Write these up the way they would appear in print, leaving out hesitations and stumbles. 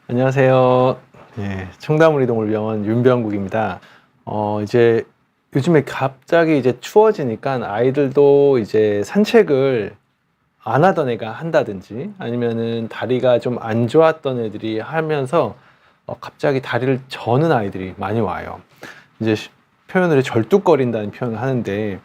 안녕하세요. 예, 청담우리동물병원 윤병국입니다. 이제 요즘에 갑자기 이제 추워지니까 아이들도 이제 산책을 안 하던 애가 한다든지 아니면은 다리가 좀 안 좋았던 애들이 하면서 갑자기 다리를 저는 아이들이 많이 와요. 이제 표현을 절뚝거린다는 표현을 하는데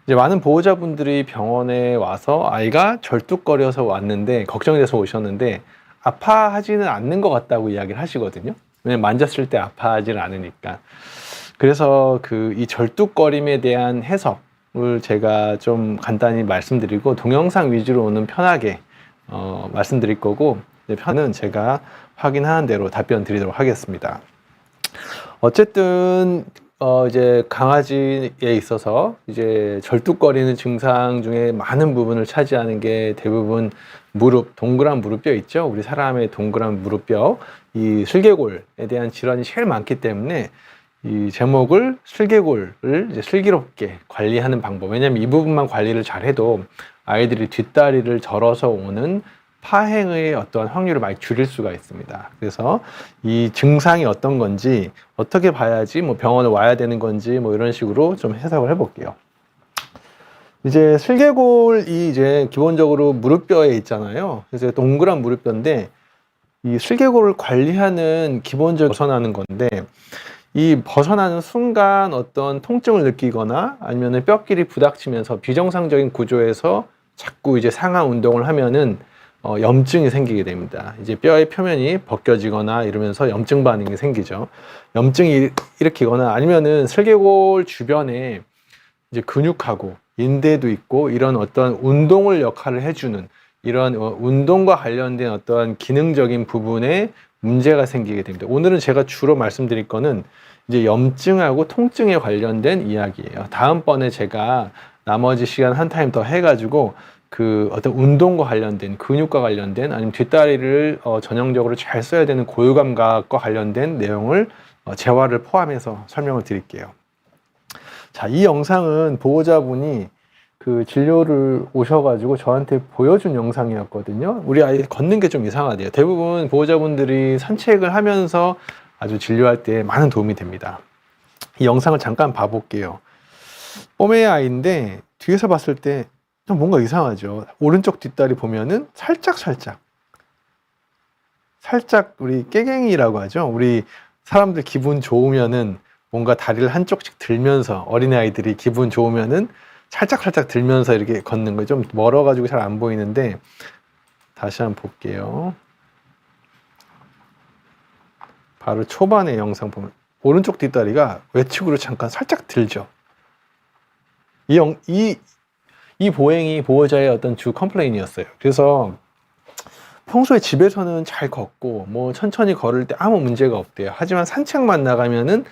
이제 많은 보호자분들이 병원에 와서 아이가 절뚝거려서 왔는데 걱정이 돼서 오셨는데 아파하지는 않는 것 같다고 이야기를 하시거든요. 왜냐면 만졌을 때 아파하지는 않으니까. 그래서 이 절뚝거림에 대한 해석을 제가 좀 간단히 말씀드리고 동영상 위주로 오는 편하게 말씀드릴 거고 편은 제가 확인하는 대로 답변 드리도록 하겠습니다. 어쨌든 이제 강아지에 있어서 이제 절뚝거리는 증상 중에 많은 부분을 차지하는 게 대부분 무릎, 동그란 무릎뼈 있죠. 우리 사람의 동그란 무릎뼈, 이 슬개골에 대한 질환이 제일 많기 때문에 이 제목을 슬개골을 이제 슬기롭게 관리하는 방법. 왜냐하면 이 부분만 관리를 잘해도 아이들이 뒷다리를 절어서 오는 파행의 어떠한 확률을 많이 줄일 수가 있습니다. 그래서 이 증상이 어떤 건지 어떻게 봐야지 뭐 병원에 와야 되는 건지 뭐 이런 식으로 좀 해석을 해볼게요. 이제 슬개골이 이제 기본적으로 무릎뼈에 있잖아요. 그래서 동그란 무릎뼈인데 이 슬개골을 관리하는 기본적으로 벗어나는 건데 이 벗어나는 순간 어떤 통증을 느끼거나 아니면 뼈끼리 부닥치면서 비정상적인 구조에서 자꾸 이제 상하 운동을 하면은 염증이 생기게 됩니다. 이제 뼈의 표면이 벗겨지거나 이러면서 염증 반응이 생기죠. 염증이 일으키거나 아니면은 슬개골 주변에 이제 근육하고 인대도 있고 이런 어떤 운동을 역할을 해주는 이런 운동과 관련된 어떠한 기능적인 부분에 문제가 생기게 됩니다. 오늘은 제가 주로 말씀드릴 거는 이제 염증하고 통증에 관련된 이야기예요. 다음번에 제가 나머지 시간 한 타임 더 해가지고 어떤 운동과 관련된 근육과 관련된 아니면 뒷다리를 전형적으로 잘 써야 되는 고유감각과 관련된 내용을 재활을 포함해서 설명을 드릴게요. 자, 이 영상은 보호자분이 진료를 오셔가지고 저한테 보여준 영상이었거든요. 우리 아이 걷는 게 좀 이상하대요. 대부분 보호자분들이 산책을 하면서 아주 진료할 때 많은 도움이 됩니다. 이 영상을 잠깐 봐볼게요. 뽀메 아이인데 뒤에서 봤을 때 좀 뭔가 이상하죠. 오른쪽 뒷다리 보면은 살짝 우리 깨갱이라고 하죠. 우리 사람들 기분 좋으면은 뭔가 다리를 한쪽씩 들면서 어린아이들이 기분 좋으면은 살짝 들면서 이렇게 걷는 거 좀 멀어가지고 잘 안 보이는데 다시 한번 볼게요. 바로 초반의 영상 보면 오른쪽 뒷다리가 외측으로 잠깐 살짝 들죠. 이 보행이 보호자의 어떤 주 컴플레인이었어요. 그래서 평소에 집에서는 잘 걷고 뭐 천천히 걸을 때 아무 문제가 없대요. 하지만 산책만 나가면은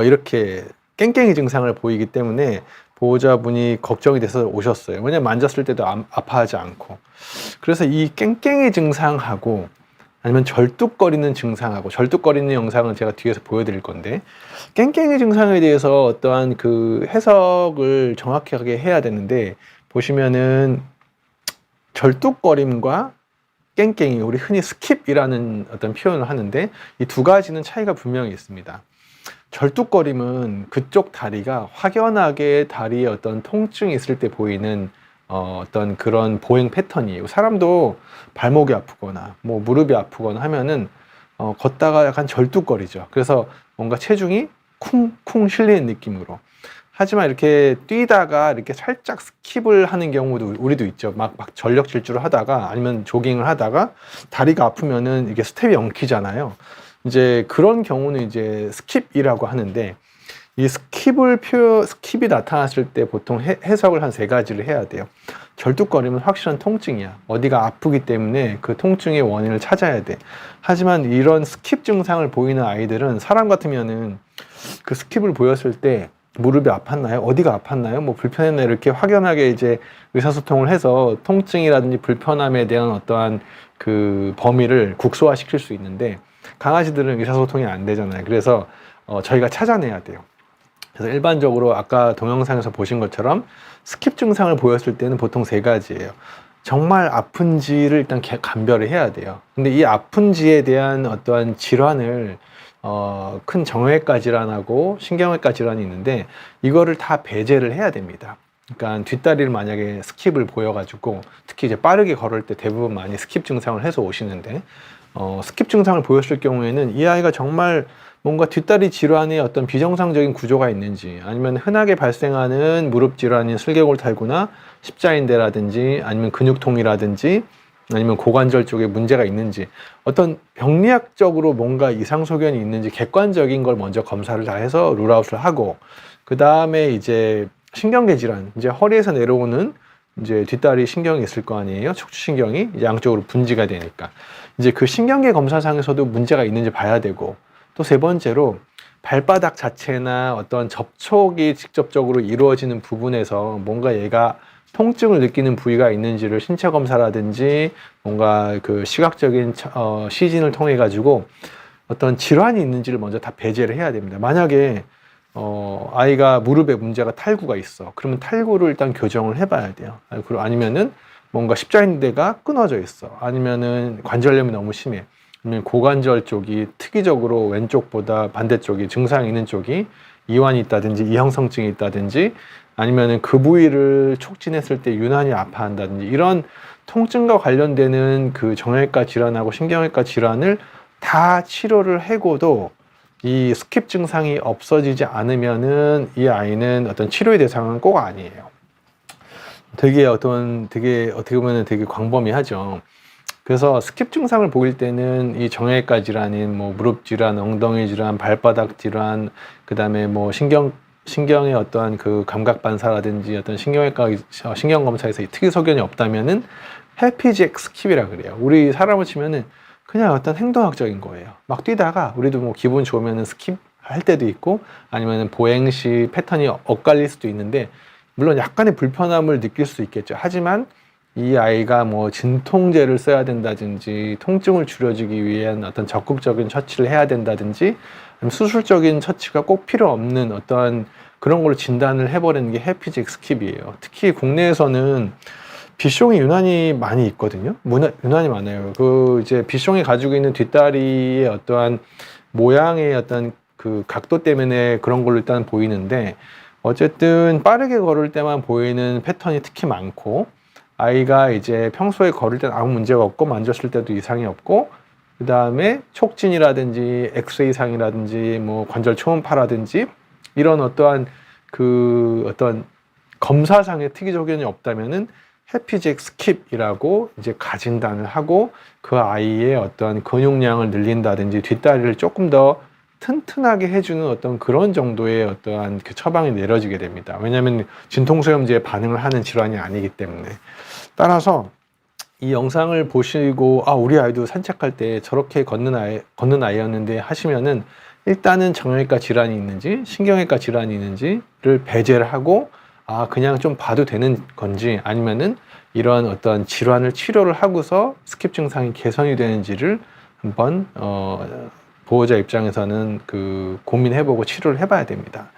이렇게 깽깽이 증상을 보이기 때문에 보호자분이 걱정이 돼서 오셨어요. 왜냐면 만졌을 때도 아파하지 않고. 그래서 이 깽깽이 증상하고 아니면 절뚝거리는 증상하고 절뚝거리는 영상은 제가 뒤에서 보여드릴 건데 깽깽이 증상에 대해서 어떠한 해석을 정확하게 해야 되는데 보시면은 절뚝거림과 깽깽이, 우리 흔히 스킵이라는 어떤 표현을 하는데 이 두 가지는 차이가 분명히 있습니다. 절뚝거림은 그쪽 다리가 확연하게 다리에 어떤 통증이 있을 때 보이는 어떤 그런 보행 패턴이에요. 사람도 발목이 아프거나 뭐 무릎이 아프거나 하면은 걷다가 약간 절뚝거리죠. 그래서 뭔가 체중이 쿵쿵 실리는 느낌으로. 하지만 이렇게 뛰다가 이렇게 살짝 스킵을 하는 경우도 우리도 있죠. 막 전력 질주를 하다가 아니면 조깅을 하다가 다리가 아프면은 이게 스텝이 엉키잖아요. 이제 그런 경우는 이제 스킵이라고 하는데 이 스킵이 나타났을 때 보통 해석을 한 3가지를 해야 돼요. 절뚝거림은 확실한 통증이야. 어디가 아프기 때문에 그 통증의 원인을 찾아야 돼. 하지만 이런 스킵 증상을 보이는 아이들은 사람 같으면은 그 스킵을 보였을 때 무릎이 아팠나요? 어디가 아팠나요? 뭐 불편했나요? 이렇게 확연하게 이제 의사소통을 해서 통증이라든지 불편함에 대한 어떠한 범위를 국소화시킬 수 있는데 강아지들은 의사소통이 안 되잖아요. 그래서 저희가 찾아내야 돼요. 그래서 일반적으로 아까 동영상에서 보신 것처럼 스킵 증상을 보였을 때는 보통 3가지예요. 정말 아픈지를 일단 감별을 해야 돼요. 근데 이 아픈지에 대한 어떠한 질환을 큰 정형외과 질환하고 신경외과 질환이 있는데 이거를 다 배제를 해야 됩니다. 그러니까 뒷다리를 만약에 스킵을 보여가지고 특히 이제 빠르게 걸을 때 대부분 많이 스킵 증상을 해서 오시는데 스킵 증상을 보였을 경우에는 이 아이가 정말 뭔가 뒷다리 질환의 어떤 비정상적인 구조가 있는지 아니면 흔하게 발생하는 무릎 질환인 슬개골탈구나 십자인대라든지 아니면 근육통이라든지 아니면 고관절 쪽에 문제가 있는지 어떤 병리학적으로 뭔가 이상 소견이 있는지 객관적인 걸 먼저 검사를 다 해서 룰아웃을 하고 그 다음에 이제 신경계 질환 이제 허리에서 내려오는 이제 뒷다리 신경이 있을 거 아니에요. 척추신경이 양쪽으로 분지가 되니까 이제 그 신경계 검사상에서도 문제가 있는지 봐야 되고 또 세 번째로 발바닥 자체나 어떤 접촉이 직접적으로 이루어지는 부분에서 뭔가 얘가 통증을 느끼는 부위가 있는지를 신체 검사라든지 뭔가 그 시각적인 시진을 통해 가지고 어떤 질환이 있는지를 먼저 다 배제를 해야 됩니다. 만약에 아이가 무릎에 문제가 탈구가 있어. 그러면 탈구를 일단 교정을 해봐야 돼요. 그리고 아니면은 뭔가 십자인대가 끊어져 있어. 아니면은 관절염이 너무 심해. 아니면 고관절 쪽이 특이적으로 왼쪽보다 반대쪽이 증상이 있는 쪽이 이완이 있다든지 이형성증이 있다든지 아니면은 그 부위를 촉진했을 때 유난히 아파한다든지 이런 통증과 관련되는 그 정형외과 질환하고 신경외과 질환을 다 치료를 해고도 이 스킵 증상이 없어지지 않으면은 이 아이는 어떤 치료의 대상은 꼭 아니에요. 되게 어떻게 보면 되게 광범위하죠. 그래서 스킵 증상을 보일 때는 이 정형외과 질환인 뭐 무릎 질환, 엉덩이 질환, 발바닥 질환, 그 다음에 뭐 신경의 어떠한 그 감각 반사라든지 어떤 신경외과 신경 검사에서 특이 소견이 없다면은 헬피잭 스킵이라 그래요. 우리 사람을 치면은 그냥 어떤 행동학적인 거예요. 막 뛰다가 우리도 뭐 기분 좋으면은 스킵 할 때도 있고 아니면은 보행 시 패턴이 엇갈릴 수도 있는데 물론 약간의 불편함을 느낄 수 있겠죠. 하지만 이 아이가 뭐 진통제를 써야 된다든지 통증을 줄여주기 위한 어떤 적극적인 처치를 해야 된다든지 수술적인 처치가 꼭 필요 없는 어떠한 그런 걸로 진단을 해버리는 게 헬피잭 스킵이에요. 특히 국내에서는 비숑이 유난히 많이 있거든요. 유난히 많아요. 그 이제 비숑이 가지고 있는 뒷다리의 어떠한 모양의 어떤 그 각도 때문에 그런 걸로 일단 보이는데 어쨌든 빠르게 걸을 때만 보이는 패턴이 특히 많고 아이가 이제 평소에 걸을 때는 아무 문제가 없고 만졌을 때도 이상이 없고 그 다음에 촉진이라든지 엑스레이상이라든지 뭐 관절 초음파라든지 이런 어떠한 그 어떤 검사상의 특이 소견이 없다면은 헬피잭 스킵이라고 이제 가진단을 하고 그 아이의 어떤 근육량을 늘린다든지 뒷다리를 조금 더 튼튼하게 해주는 어떤 그런 정도의 어떠한 그 처방이 내려지게 됩니다. 왜냐하면 진통소염제에 반응을 하는 질환이 아니기 때문에. 따라서 이 영상을 보시고 우리 아이도 산책할 때 저렇게 걷는 아이였는데 하시면은 일단은 정형외과 질환이 있는지 신경외과 질환이 있는지를 배제를 하고 그냥 좀 봐도 되는 건지 아니면은 이러한 어떤 질환을 치료를 하고서 스킵 증상이 개선이 되는지를 한번 보호자 입장에서는 그 고민해보고 치료를 해봐야 됩니다.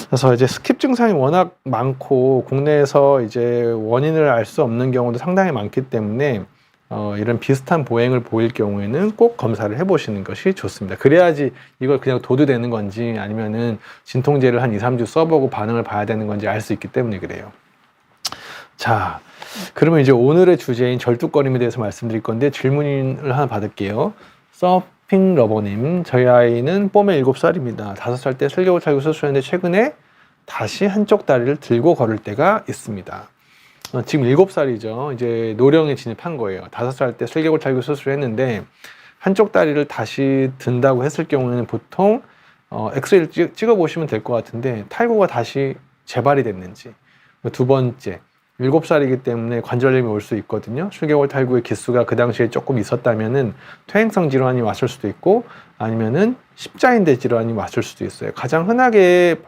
그래서 이제 스킵 증상이 워낙 많고 국내에서 이제 원인을 알 수 없는 경우도 상당히 많기 때문에 이런 비슷한 보행을 보일 경우에는 꼭 검사를 해보시는 것이 좋습니다. 그래야지 이걸 그냥 둬도 되는 건지 아니면은 진통제를 한 2, 3주 써보고 반응을 봐야 되는 건지 알 수 있기 때문에 그래요. 자, 그러면 이제 오늘의 주제인 절뚝거림에 대해서 말씀드릴 건데 질문을 하나 받을게요. 서핑러버님, 저희 아이는 뽐에 7살입니다. 5살 때 슬개골탈구 수술했는데 최근에 다시 한쪽 다리를 들고 걸을 때가 있습니다. 지금 7살이죠. 이제 노령에 진입한 거예요. 5살 때 슬개골탈구 수술을 했는데 한쪽 다리를 다시 든다고 했을 경우에는 보통 엑스레이를 찍어보시면 될 것 같은데 탈구가 다시 재발이 됐는지 두 번째 7살이기 때문에 관절염이 올 수 있거든요. 슬개골탈구의 기수가 그 당시에 조금 있었다면은 퇴행성 질환이 왔을 수도 있고 아니면은 십자인대 질환이 왔을 수도 있어요. 가장 흔하게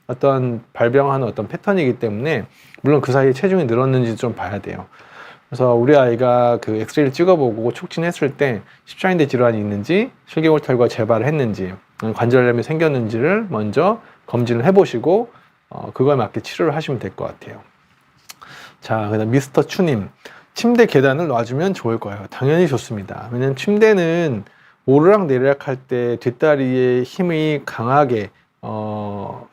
어떤 발병하는 어떤 패턴이기 때문에 물론 그 사이에 체중이 늘었는지 좀 봐야 돼요. 그래서 우리 아이가 그 엑스레이를 찍어보고 촉진했을 때 십자인대 질환이 있는지 슬개골탈구가 재발을 했는지 관절염이 생겼는지를 먼저 검진을 해보시고 그거에 맞게 치료를 하시면 될 것 같아요. 자, 그다음 미스터 추님, 침대 계단을 놔주면 좋을 거예요. 당연히 좋습니다. 왜냐면 침대는 오르락 내리락 할 때 뒷다리의 힘이 강하게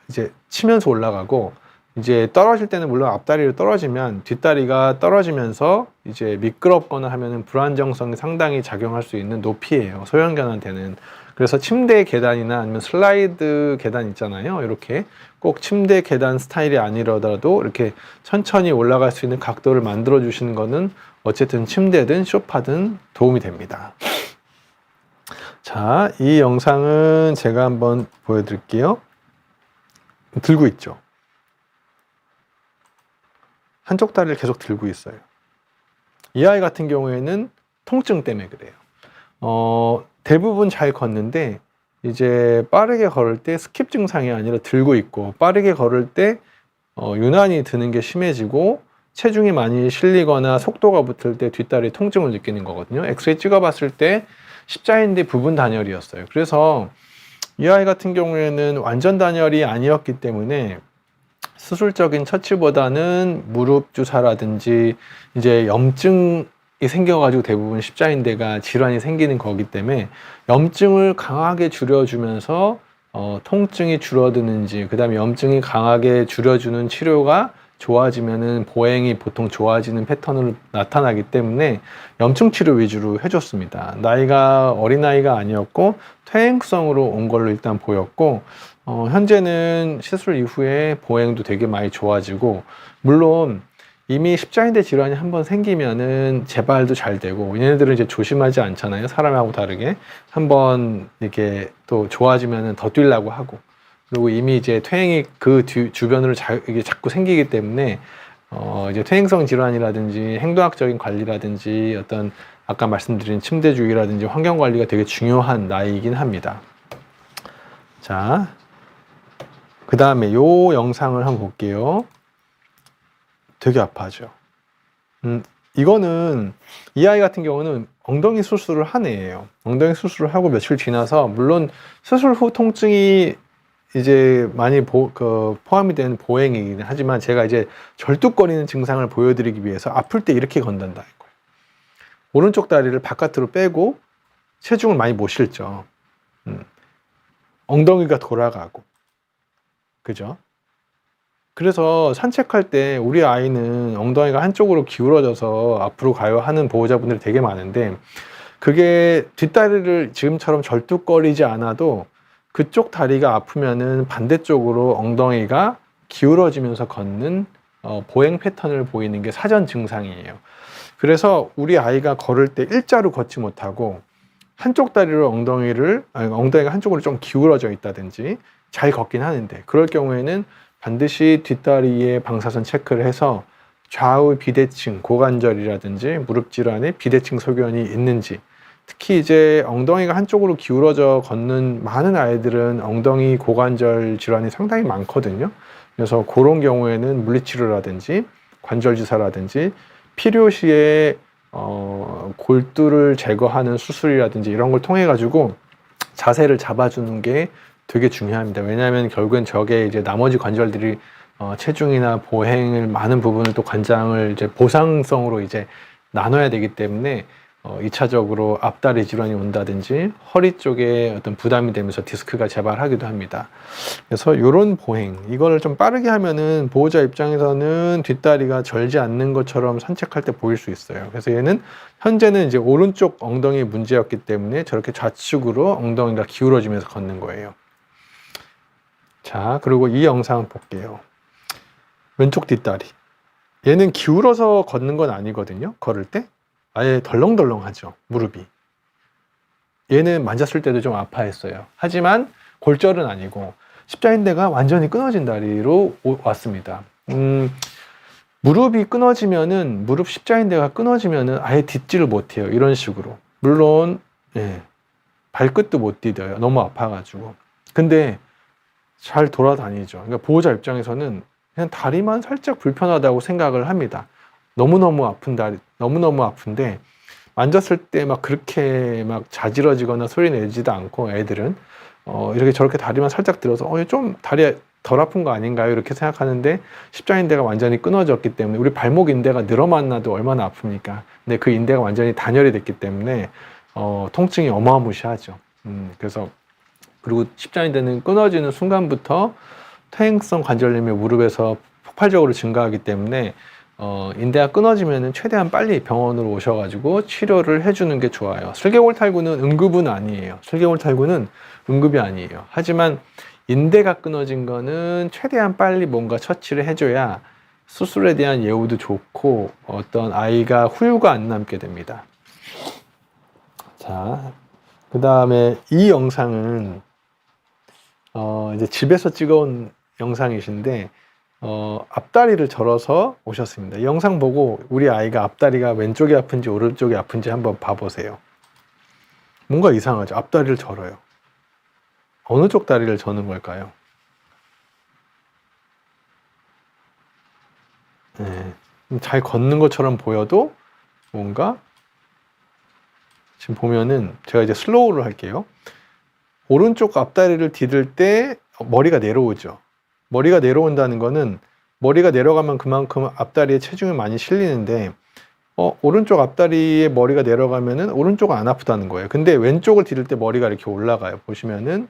이제 치면서 올라가고, 이제 떨어질 때는 물론 앞다리로 떨어지면 뒷다리가 떨어지면서 이제 미끄럽거나 하면은 불안정성이 상당히 작용할 수 있는 높이예요. 소형견한테는. 그래서 침대 계단이나 아니면 슬라이드 계단 있잖아요. 이렇게 꼭 침대 계단 스타일이 아니더라도 이렇게 천천히 올라갈 수 있는 각도를 만들어 주시는 거는 어쨌든 침대든 소파든 도움이 됩니다. 자, 이 영상은 제가 한번 보여드릴게요. 들고 있죠. 한쪽 다리를 계속 들고 있어요. 이 아이 같은 경우에는 통증 때문에 그래요. 대부분 잘 걷는데 이제 빠르게 걸을 때 스킵 증상이 아니라 들고 있고, 빠르게 걸을 때 유난히 드는 게 심해지고 체중이 많이 실리거나 속도가 붙을 때 뒷다리 통증을 느끼는 거거든요. 엑스레이 찍어봤을 때 십자인대 부분 단열이었어요. 그래서 이 아이 같은 경우에는 완전 단열이 아니었기 때문에 수술적인 처치보다는 무릎 주사라든지 이제 염증이 생겨가지고 대부분 십자인대가 질환이 생기는 거기 때문에 염증을 강하게 줄여주면서 통증이 줄어드는지, 그 다음에 염증이 강하게 줄여주는 치료가 좋아지면은 보행이 보통 좋아지는 패턴으로 나타나기 때문에 염증 치료 위주로 해줬습니다. 나이가 어린아이가 아니었고 퇴행성으로 온 걸로 일단 보였고, 현재는 시술 이후에 보행도 되게 많이 좋아지고, 물론 이미 십자인대 질환이 한번 생기면은 재발도 잘 되고, 얘네들은 이제 조심하지 않잖아요. 사람하고 다르게. 한번 이렇게 또 좋아지면은 더 뛰려고 하고, 그리고 이미 이제 퇴행이 그 주변으로 이게 자꾸 생기기 때문에 이제 퇴행성 질환이라든지 행동학적인 관리라든지 어떤 아까 말씀드린 침대 주의라든지 환경 관리가 되게 중요한 나이이긴 합니다. 자, 그 다음에 요 영상을 한번 볼게요. 되게 아파하죠. 이거는 이 아이 같은 경우는 엉덩이 수술을 한 애예요. 엉덩이 수술을 하고 며칠 지나서, 물론 수술 후 통증이 이제 많이 포함이 되는 보행이긴 하지만, 제가 이제 절뚝거리는 증상을 보여드리기 위해서 아플 때 이렇게 건단다 이거예요. 오른쪽 다리를 바깥으로 빼고 체중을 많이 못 실죠. 엉덩이가 돌아가고, 그죠? 그래서 산책할 때 우리 아이는 엉덩이가 한쪽으로 기울어져서 앞으로 가요 하는 보호자분들이 되게 많은데, 그게 뒷다리를 지금처럼 절뚝거리지 않아도 그쪽 다리가 아프면은 반대쪽으로 엉덩이가 기울어지면서 걷는 보행 패턴을 보이는 게 사전 증상이에요. 그래서 우리 아이가 걸을 때 일자로 걷지 못하고 한쪽 다리로 엉덩이가 한쪽으로 좀 기울어져 있다든지 잘 걷긴 하는데, 그럴 경우에는 반드시 뒷다리에 방사선 체크를 해서 좌우 비대칭, 고관절이라든지 무릎 질환에 비대칭 소견이 있는지, 특히 이제 엉덩이가 한쪽으로 기울어져 걷는 많은 아이들은 엉덩이 고관절 질환이 상당히 많거든요. 그래서 그런 경우에는 물리치료라든지 관절 주사라든지 필요시에 골두를 제거하는 수술이라든지 이런 걸 통해 가지고 자세를 잡아주는 게 되게 중요합니다. 왜냐하면 결국엔 저게 이제 나머지 관절들이 체중이나 보행을 많은 부분을 또 관장을 이제 보상성으로 이제 나눠야 되기 때문에 2차적으로 앞다리 질환이 온다든지 허리 쪽에 어떤 부담이 되면서 디스크가 재발하기도 합니다. 그래서 이런 보행, 이거를 좀 빠르게 하면은 보호자 입장에서는 뒷다리가 절지 않는 것처럼 산책할 때 보일 수 있어요. 그래서 얘는 현재는 이제 오른쪽 엉덩이 문제였기 때문에 저렇게 좌측으로 엉덩이가 기울어지면서 걷는 거예요. 자, 그리고 이 영상 볼게요. 왼쪽 뒷다리. 얘는 기울어서 걷는 건 아니거든요. 걸을 때. 아예 덜렁덜렁하죠, 무릎이. 얘는 만졌을 때도 좀 아파했어요. 하지만 골절은 아니고 십자인대가 완전히 끊어진 다리로 왔습니다. 무릎이 끊어지면은, 무릎 십자인대가 끊어지면은 아예 딛지를 못해요. 이런 식으로. 물론 발끝도 못 디뎌요. 너무 아파가지고. 근데 잘 돌아다니죠. 그러니까 보호자 입장에서는 그냥 다리만 살짝 불편하다고 생각을 합니다. 너무너무 아픈 다리, 너무너무 아픈데 만졌을 때 막 그렇게 막 자지러지거나 소리 내지도 않고, 애들은 이렇게 저렇게 다리만 살짝 들어서 좀 다리 덜 아픈 거 아닌가요? 이렇게 생각하는데 십자인대가 완전히 끊어졌기 때문에 우리 발목 인대가 늘어만 나도 얼마나 아픕니까? 근데 그 인대가 완전히 단열이 됐기 때문에 통증이 어마무시하죠. 그래서 그리고 십자인대는 끊어지는 순간부터 퇴행성 관절염이 무릎에서 폭발적으로 증가하기 때문에 인대가 끊어지면은 최대한 빨리 병원으로 오셔가지고 치료를 해주는 게 좋아요. 슬개골탈구는 응급은 아니에요. 슬개골탈구는 응급이 아니에요. 하지만 인대가 끊어진 거는 최대한 빨리 뭔가 처치를 해줘야 수술에 대한 예후도 좋고 어떤 아이가 후유가 안 남게 됩니다. 자, 그 다음에 이 영상은 이제 집에서 찍어온 영상이신데 앞다리를 절어서 오셨습니다. 이 영상 보고 우리 아이가 앞다리가 왼쪽이 아픈지 오른쪽이 아픈지 한번 봐보세요. 뭔가 이상하죠? 앞다리를 절어요. 어느 쪽 다리를 저는 걸까요? 네, 잘 걷는 것처럼 보여도 뭔가 지금 보면은 제가 이제 슬로우를 할게요. 오른쪽 앞다리를 디딜 때 머리가 내려오죠. 머리가 내려온다는 거는 머리가 내려가면 그만큼 앞다리에 체중이 많이 실리는데 오른쪽 앞다리에 머리가 내려가면은 오른쪽은 안 아프다는 거예요. 근데 왼쪽을 디딜 때 머리가 이렇게 올라가요. 보시면은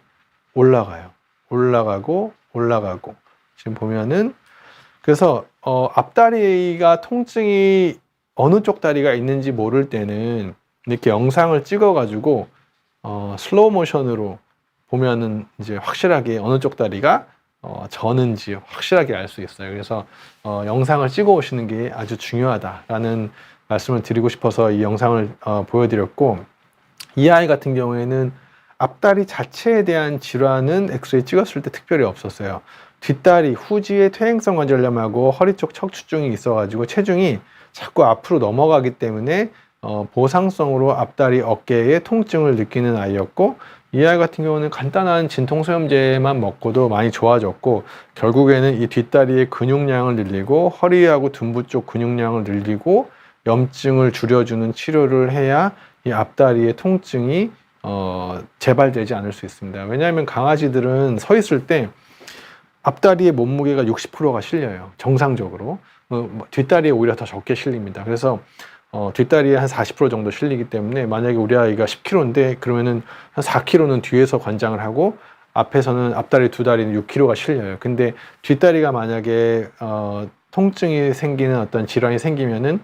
올라가요. 올라가고 올라가고 지금 보면은 그래서 앞다리가 통증이 어느 쪽 다리가 있는지 모를 때는 이렇게 영상을 찍어 가지고 슬로우 모션으로 보면은 이제 확실하게 어느 쪽 다리가 저는지 확실하게 알 수 있어요. 그래서 영상을 찍어 오시는 게 아주 중요하다라는 말씀을 드리고 싶어서 이 영상을 보여드렸고, 이 아이 같은 경우에는 앞다리 자체에 대한 질환은 엑스레이 찍었을 때 특별히 없었어요. 뒷다리 후지에 퇴행성 관절염하고 허리 쪽 척추증이 있어가지고 체중이 자꾸 앞으로 넘어가기 때문에 보상성으로 앞다리 어깨에 통증을 느끼는 아이였고, 이 아이 같은 경우는 간단한 진통소염제만 먹고도 많이 좋아졌고, 결국에는 이 뒷다리의 근육량을 늘리고 허리하고 둔부 쪽 근육량을 늘리고 염증을 줄여주는 치료를 해야 이 앞다리의 통증이 재발되지 않을 수 있습니다. 왜냐하면 강아지들은 서 있을 때 앞다리의 몸무게가 60%가 실려요. 정상적으로. 뒷다리에 오히려 더 적게 실립니다. 그래서 뒷다리에 한 40% 정도 실리기 때문에 만약에 우리 아이가 10kg인데 그러면은 한 4kg는 뒤에서 관장을 하고 앞에서는 앞다리 두 다리는 6kg가 실려요. 근데 뒷다리가 만약에 통증이 생기는 어떤 질환이 생기면은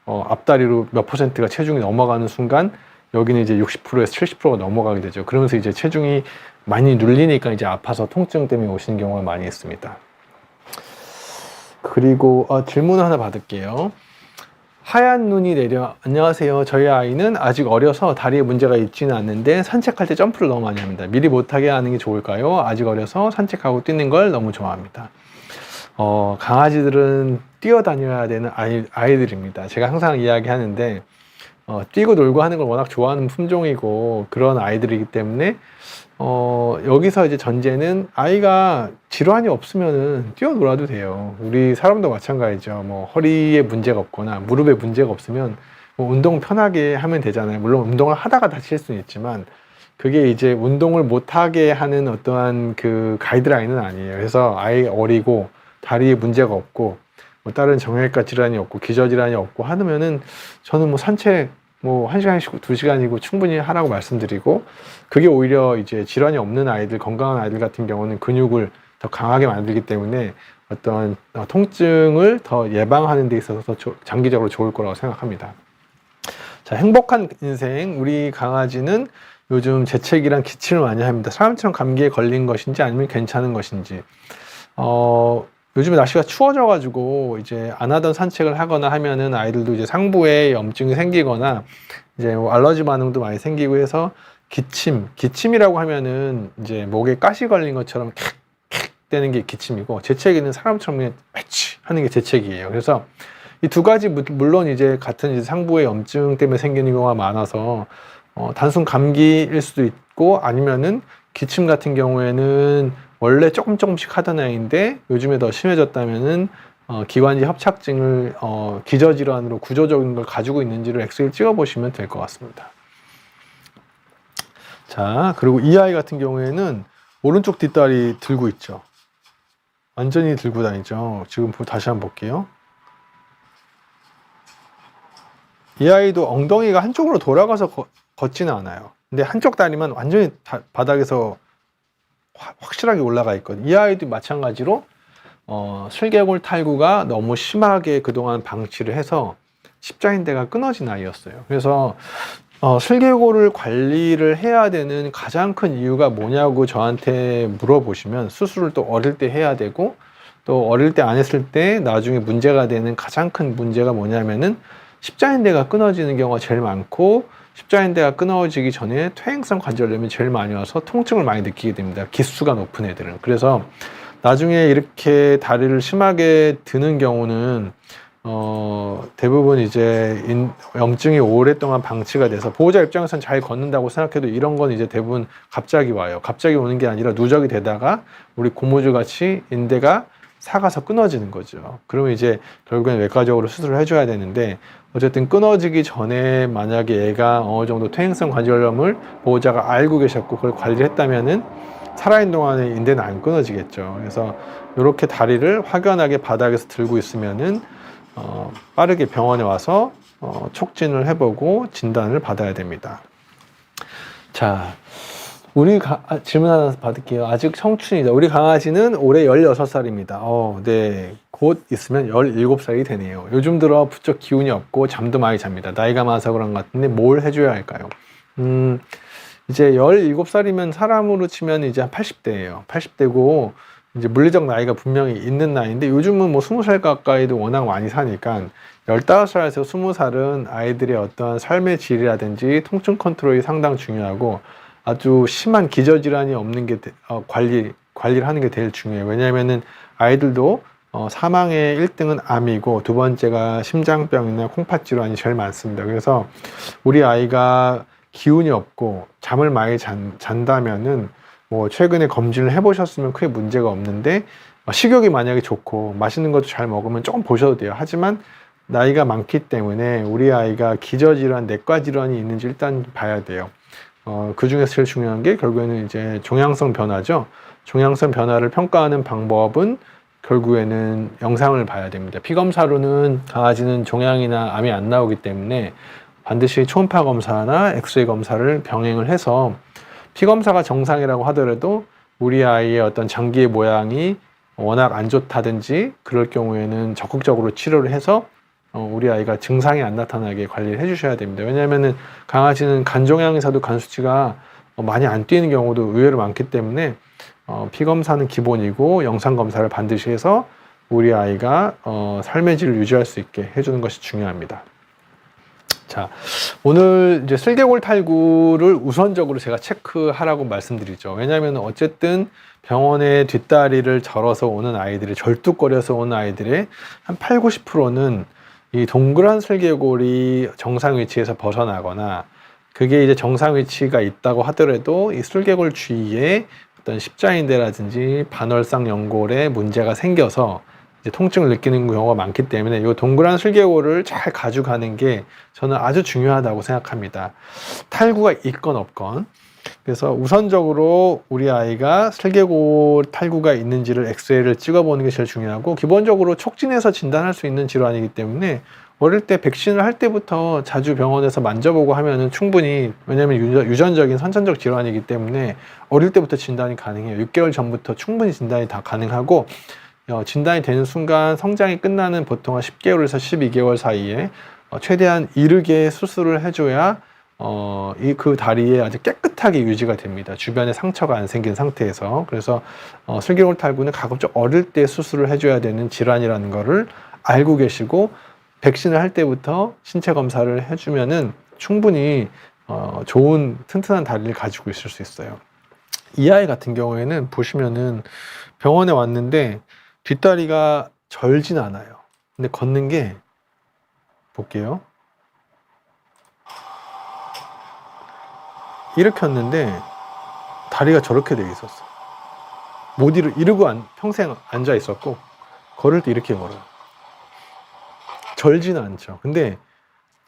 앞다리로 몇 %가 체중이 넘어가는 순간 여기는 이제 60%에서 70%가 넘어가게 되죠. 그러면서 이제 체중이 많이 눌리니까 이제 아파서 통증 때문에 오시는 경우가 많이 있습니다. 그리고 질문 하나 받을게요. 하얀 눈이 내려. 안녕하세요. 저희 아이는 아직 어려서 다리에 문제가 있지는 않는데 산책할 때 점프를 너무 많이 합니다. 미리 못하게 하는 게 좋을까요? 아직 어려서 산책하고 뛰는 걸 너무 좋아합니다. 강아지들은 뛰어다녀야 되는 아이들입니다. 제가 항상 이야기하는데 뛰고 놀고 하는 걸 워낙 좋아하는 품종이고 그런 아이들이기 때문에 여기서 이제 전제는 아이가 질환이 없으면은 뛰어놀아도 돼요. 우리 사람도 마찬가지죠. 뭐 허리에 문제가 없거나 무릎에 문제가 없으면 뭐 운동 편하게 하면 되잖아요. 물론 운동을 하다가 다칠 수는 있지만 그게 이제 운동을 못하게 하는 어떠한 그 가이드라인은 아니에요. 그래서 아이 어리고 다리에 문제가 없고 뭐 다른 정형외과 질환이 없고 기저질환이 없고 하면은 저는 뭐 산책 뭐 1시간이고 2시간이고 충분히 하라고 말씀드리고, 그게 오히려 이제 질환이 없는 아이들, 건강한 아이들 같은 경우는 근육을 더 강하게 만들기 때문에 어떤 통증을 더 예방하는 데 있어서 장기적으로 좋을 거라고 생각합니다. 자, 행복한 인생. 우리 강아지는 요즘 재채기랑 기침을 많이 합니다. 사람처럼 감기에 걸린 것인지 아니면 괜찮은 것인지. 요즘에 날씨가 추워져가지고 이제 안 하던 산책을 하거나 하면은 아이들도 이제 상부에 염증이 생기거나 이제 뭐 알러지 반응도 많이 생기고 해서 기침이라고 하면은 이제 목에 가시 걸린 것처럼 캬 되는 게 기침이고, 재채기는 사람처럼 그냥 패치 하는 게 재채기예요. 그래서 이 두 가지 물론 이제 같은 이제 상부에 염증 때문에 생기는 경우가 많아서 단순 감기일 수도 있고, 아니면은 기침 같은 경우에는 원래 조금씩 하던 아이인데 요즘에 더 심해졌다면은 기관지 협착증을 기저질환으로 구조적인 걸 가지고 있는지를 엑스레이를 찍어보시면 될 것 같습니다. 자, 그리고 이 아이 같은 경우에는 오른쪽 뒷다리 들고 있죠. 완전히 들고 다니죠. 지금 다시 한번 볼게요. 이 아이도 엉덩이가 한쪽으로 돌아가서 걷지는 않아요. 근데 한쪽 다리만 완전히 바닥에서 확실하게 올라가 있거든요. 이 아이도 마찬가지로 슬개골 탈구가 너무 심하게 그동안 방치를 해서 십자인대가 끊어진 아이였어요. 그래서 슬개골을 관리를 해야 되는 가장 큰 이유가 뭐냐고 저한테 물어보시면, 수술을 또 어릴 때 해야 되고, 또 어릴 때 안 했을 때 나중에 문제가 되는 가장 큰 문제가 뭐냐면은 십자인대가 끊어지는 경우가 제일 많고, 십자인대가 끊어지기 전에 퇴행성 관절염이 제일 많이 와서 통증을 많이 느끼게 됩니다. 기수가 높은 애들은. 그래서 나중에 이렇게 다리를 심하게 드는 경우는 대부분 이제 염증이 오랫동안 방치가 돼서, 보호자 입장에서는 잘 걷는다고 생각해도 이런 건 이제 대부분 갑자기 와요. 갑자기 오는 게 아니라 누적이 되다가 우리 고무줄 같이 인대가 사가서 끊어지는 거죠. 그러면 이제 결국엔 외과적으로 수술을 해줘야 되는데, 어쨌든 끊어지기 전에 만약에 애가 어느 정도 퇴행성 관절염을 보호자가 알고 계셨고 그걸 관리를 했다면은 살아있는 동안에 인대는 안 끊어지겠죠. 그래서 이렇게 다리를 확연하게 바닥에서 들고 있으면은 빠르게 병원에 와서 촉진을 해보고 진단을 받아야 됩니다. 자, 질문 하나 받을게요. 아직 청춘이다. 우리 강아지는 올해 16살입니다. 네. 곧 있으면 17살이 되네요. 요즘 들어 부쩍 기운이 없고 잠도 많이 잡니다. 나이가 많아서 그런 것 같은데 뭘 해줘야 할까요? 이제 17살이면 사람으로 치면 이제 한 80대예요. 80대고, 이제 물리적 나이가 분명히 있는 나이인데, 요즘은 뭐 20살 가까이도 워낙 많이 사니까 15살에서 20살은 아이들의 어떤 삶의 질이라든지 통증 컨트롤이 상당히 중요하고, 아주 심한 기저질환이 없는 게 관리를 하는 게 제일 중요해요. 왜냐하면은 아이들도 사망의 1등은 암이고 두 번째가 심장병이나 콩팥 질환이 제일 많습니다. 그래서 우리 아이가 기운이 없고 잠을 많이 잔다면은, 뭐 최근에 검진을 해보셨으면 크게 문제가 없는데, 식욕이 만약에 좋고 맛있는 것도 잘 먹으면 조금 보셔도 돼요. 하지만 나이가 많기 때문에 우리 아이가 기저질환, 내과 질환이 있는지 일단 봐야 돼요. 그 중에서 제일 중요한 게 결국에는 이제 종양성 변화죠. 종양성 변화를 평가하는 방법은 결국에는 영상을 봐야 됩니다. 피검사로는 강아지는 종양이나 암이 안 나오기 때문에 반드시 초음파 검사나 엑스레이 검사를 병행을 해서, 피검사가 정상이라고 하더라도 우리 아이의 어떤 장기의 모양이 워낙 안 좋다든지 그럴 경우에는 적극적으로 치료를 해서 우리 아이가 증상이 안 나타나게 관리를 해주셔야 됩니다. 왜냐하면 강아지는 간종양에서도 간 수치가 많이 안 뛰는 경우도 의외로 많기 때문에 피검사는 기본이고 영상검사를 반드시 해서 우리 아이가 삶의 질을 유지할 수 있게 해주는 것이 중요합니다. 자, 오늘 이제 슬개골 탈구를 우선적으로 제가 체크하라고 말씀드리죠. 왜냐하면 어쨌든 병원에 뒷다리를 절어서 오는 아이들이, 절뚝거려서 오는 아이들의 한 8, 90%는 이 동그란 슬개골이 정상 위치에서 벗어나거나, 그게 이제 정상 위치가 있다고 하더라도 이 슬개골 주위에 어떤 십자인대라든지 반월상 연골에 문제가 생겨서 이제 통증을 느끼는 경우가 많기 때문에 이 동그란 슬개골을 잘 가져가는 게 저는 아주 중요하다고 생각합니다. 탈구가 있건 없건. 그래서 우선적으로 우리 아이가 슬개골 탈구가 있는지를 엑스레이를 찍어보는 게 제일 중요하고, 기본적으로 촉진해서 진단할 수 있는 질환이기 때문에 어릴 때 백신을 할 때부터 자주 병원에서 만져보고 하면은 충분히, 왜냐하면 유전적인 선천적 질환이기 때문에 어릴 때부터 진단이 가능해요. 6개월 전부터 충분히 진단이 다 가능하고, 진단이 되는 순간 성장이 끝나는 보통 한 10개월에서 12개월 사이에 최대한 이르게 수술을 해줘야 그 다리에 아주 깨끗하게 유지가 됩니다. 주변에 상처가 안 생긴 상태에서. 그래서 슬개골 탈구는 가급적 어릴 때 수술을 해줘야 되는 질환이라는 거를 알고 계시고, 백신을 할 때부터 신체 검사를 해주면은 충분히 좋은 튼튼한 다리를 가지고 있을 수 있어요. 이 아이 같은 경우에는 보시면은 병원에 왔는데 뒷다리가 절진 않아요. 근데 걷는 게, 볼게요. 이렇게 걷는데 다리가 저렇게 돼 있었어. 못 이러고 평생 앉아 있었고, 걸을 때 이렇게 걸어요. 절지는 않죠. 근데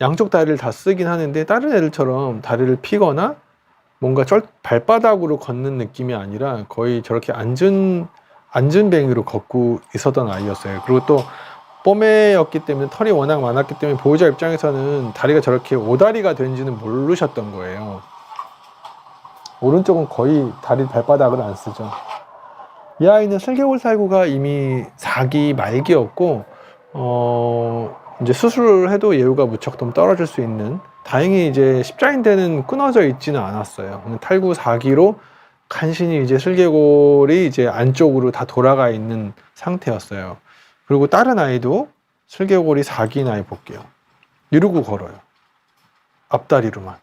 양쪽 다리를 다 쓰긴 하는데 다른 애들처럼 다리를 피거나 뭔가 발바닥으로 걷는 느낌이 아니라 거의 저렇게 앉은 안전뱅이로 걷고 있었던 아이였어요. 그리고 또 뽀매였기 때문에 털이 워낙 많았기 때문에 보호자 입장에서는 다리가 저렇게 오다리가 된지는 모르셨던 거예요. 오른쪽은 거의 다리 발바닥을 안 쓰죠. 이 아이는 슬개골 탈구가 이미 4기 말기였고 이제 수술을 해도 예후가 무척 좀 떨어질 수 있는, 다행히 이제 십자인대는 끊어져 있지는 않았어요. 탈구 4기로 간신히 이제 슬개골이 이제 안쪽으로 다 돌아가 있는 상태였어요. 그리고 다른 아이도 슬개골이 4기인 아이 볼게요. 이러고 걸어요. 앞다리로만.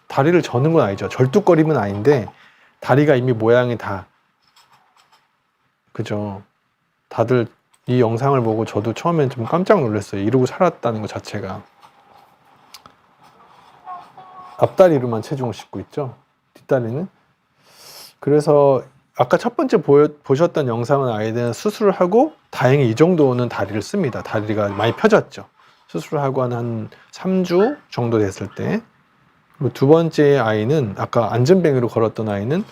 다리를 저는 건 아니죠. 절뚝거림은 아닌데 다리가 이미 모양이 다, 그죠. 다들 이 영상을 보고 저도 처음엔 좀 깜짝 놀랐어요. 이러고 살았다는 것 자체가. 앞다리로만 체중을 싣고 있죠. 뒷다리는. 그래서 아까 첫 번째 보셨던 영상은 아이들은 수술을 하고 다행히 이 정도는 다리를 씁니다. 다리가 많이 펴졌죠. 수술을 하고 한 3주 정도 됐을 때. 그리고 두 번째 아이는 아까 안전뱅이로 걸었던 아이는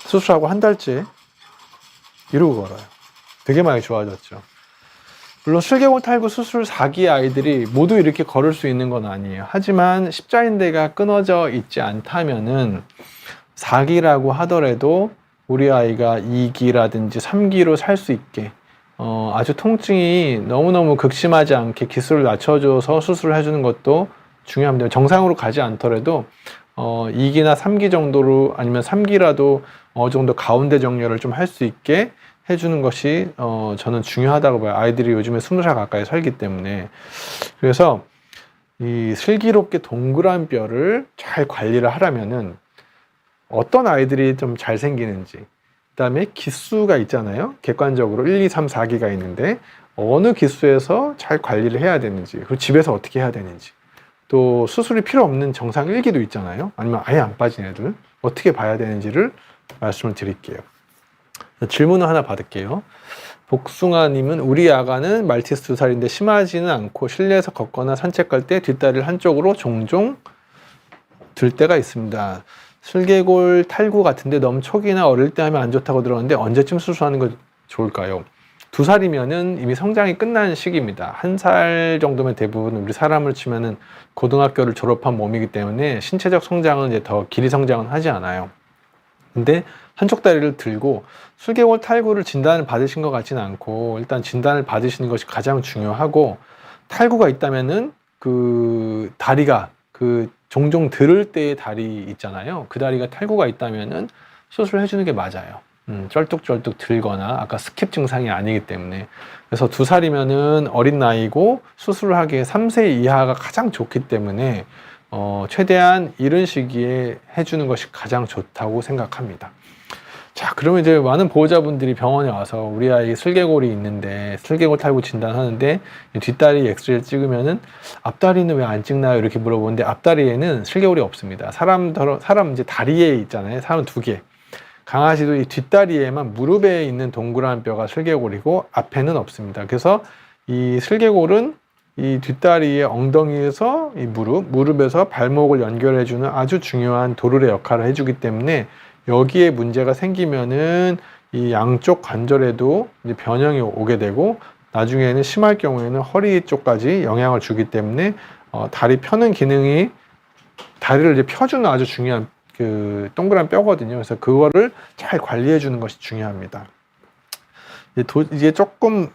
수술하고 한 달째 이러고 걸어요. 되게 많이 좋아졌죠. 물론 슬개골 탈구 수술 4기 아이들이 모두 이렇게 걸을 수 있는 건 아니에요. 하지만 십자인대가 끊어져 있지 않다면은 4기라고 하더라도 우리 아이가 2기라든지 3기로 살 수 있게 아주 통증이 너무너무 극심하지 않게 기술을 낮춰줘서 수술을 해주는 것도 중요합니다. 정상으로 가지 않더라도 2기나 3기 정도로, 아니면 3기라도 어느 정도 가운데 정렬을 좀 할 수 있게 해주는 것이 저는 중요하다고 봐요. 아이들이 요즘에 20살 가까이 살기 때문에. 그래서 이 슬기롭게 동그란 뼈를 잘 관리를 하려면은 어떤 아이들이 좀 잘 생기는지, 그 다음에 기수가 있잖아요. 객관적으로 1, 2, 3, 4기가 있는데 어느 기수에서 잘 관리를 해야 되는지, 그리고 집에서 어떻게 해야 되는지, 또 수술이 필요 없는 정상 1기도 있잖아요. 아니면 아예 안 빠진 애들 어떻게 봐야 되는지를 말씀을 드릴게요. 질문을 하나 받을게요. 복숭아님은 우리 아가는 말티스 2살인데 심하지는 않고 실내에서 걷거나 산책 갈 때 뒷다리를 한쪽으로 종종 들 때가 있습니다. 슬개골 탈구 같은데 너무 초기나 어릴 때 하면 안 좋다고 들었는데 언제쯤 수술하는 거 좋을까요? 2살이면은 이미 성장이 끝난 시기입니다. 1살 정도면 대부분 우리 사람을 치면은 고등학교를 졸업한 몸이기 때문에 신체적 성장은 이제 더 길이 성장은 하지 않아요. 근데 한쪽 다리를 들고 슬개골 탈구를 진단을 받으신 것 같지는 않고, 일단 진단을 받으시는 것이 가장 중요하고, 탈구가 있다면은 그 다리가 그 종종 들을 때의 다리 있잖아요. 그 다리가 탈구가 있다면은 수술을 해주는 게 맞아요. 쩔뚝쩔뚝 들거나 아까 스킵 증상이 아니기 때문에. 그래서 2살이면은 어린 나이고 수술을 하기에 3세 이하가 가장 좋기 때문에 최대한 이른 시기에 해주는 것이 가장 좋다고 생각합니다. 자, 그러면 이제 많은 보호자분들이 병원에 와서 우리 아이 슬개골이 있는데 슬개골 탈구 진단하는데 뒷다리 엑스레이를 찍으면은 앞다리는 왜 안 찍나요? 이렇게 물어보는데 앞다리에는 슬개골이 없습니다. 사람 이제 다리에 있잖아요. 사람 2개. 강아지도 이 뒷다리에만 무릎에 있는 동그란 뼈가 슬개골이고 앞에는 없습니다. 그래서 이 슬개골은 이 뒷다리의 엉덩이에서 이 무릎에서 발목을 연결해주는 아주 중요한 도르래 역할을 해주기 때문에 여기에 문제가 생기면은 이 양쪽 관절에도 이제 변형이 오게 되고 나중에는 심할 경우에는 허리 쪽까지 영향을 주기 때문에 다리 펴는 기능이, 다리를 이제 펴주는 아주 중요한 그 동그란 뼈거든요. 그래서 그거를 잘 관리해 주는 것이 중요합니다. 이제 조금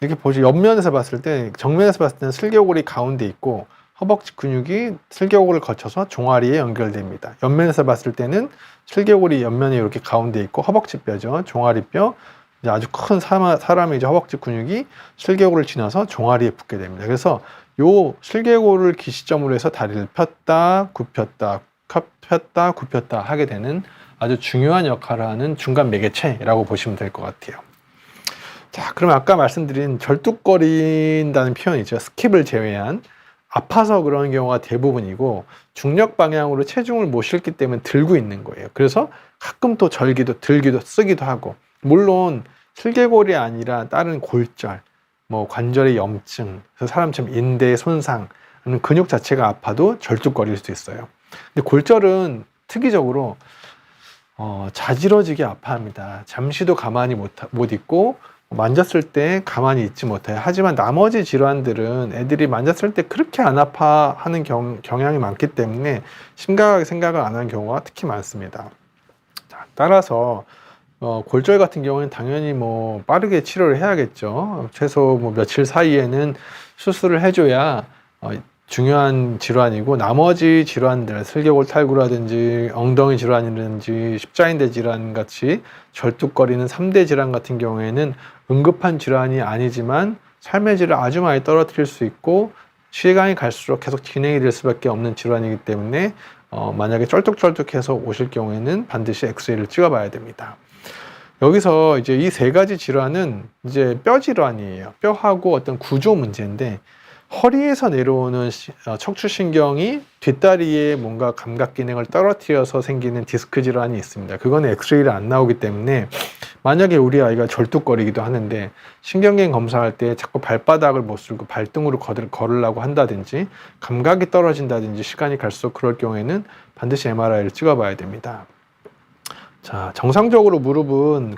이렇게 옆면에서 봤을 때, 정면에서 봤을 때는 슬개골이 가운데 있고 허벅지 근육이 슬개골을 거쳐서 종아리에 연결됩니다. 옆면에서 봤을 때는 슬개골이 옆면에 이렇게 가운데 있고 허벅지 뼈죠. 종아리뼈. 이제 아주 큰 사람의 이제 허벅지 근육이 슬개골을 지나서 종아리에 붙게 됩니다. 그래서 요 슬개골을 기시점으로 해서 다리를 폈다, 굽혔다, 폈다, 굽혔다 하게 되는 아주 중요한 역할을 하는 중간 매개체라고 보시면 될 것 같아요. 자, 그러면 아까 말씀드린 절뚝거린다는 표현이죠. 스킵을 제외한. 아파서 그런 경우가 대부분이고 중력 방향으로 체중을 못 실기 때문에 들고 있는 거예요. 그래서 가끔 또 절기도 들기도 쓰기도 하고, 물론 슬개골이 아니라 다른 골절, 뭐 관절의 염증, 그래서 사람처럼 인대 손상, 근육 자체가 아파도 절뚝거릴 수도 있어요. 근데 골절은 특이적으로 자지러지게 아파합니다. 잠시도 가만히 못 있고 만졌을 때 가만히 있지 못해요. 하지만 나머지 질환들은 애들이 만졌을 때 그렇게 안 아파하는 경향이 많기 때문에 심각하게 생각을 안 하는 경우가 특히 많습니다. 자, 따라서 골절 같은 경우는 당연히 뭐 빠르게 치료를 해야겠죠. 최소 뭐 며칠 사이에는 수술을 해줘야 중요한 질환이고, 나머지 질환들, 슬개골 탈구라든지 엉덩이 질환이라든지 십자인대 질환 같이 절뚝거리는 3대 질환 같은 경우에는 응급한 질환이 아니지만 삶의 질을 아주 많이 떨어뜨릴 수 있고 시간이 갈수록 계속 진행이 될 수밖에 없는 질환이기 때문에 만약에 쩔뚝쩔뚝해서 오실 경우에는 반드시 엑스레이를 찍어봐야 됩니다. 여기서 이제 이 세 가지 질환은 이제 뼈 질환이에요. 뼈하고 어떤 구조 문제인데, 허리에서 내려오는 척추신경이 뒷다리에 뭔가 감각 기능을 떨어뜨려서 생기는 디스크 질환이 있습니다. 그건 엑스레이를 안 나오기 때문에 만약에 우리 아이가 절뚝거리기도 하는데 신경계 검사할 때 자꾸 발바닥을 못 쓸고 발등으로 걸으려고 한다든지 감각이 떨어진다든지 시간이 갈수록 그럴 경우에는 반드시 MRI를 찍어봐야 됩니다. 자, 정상적으로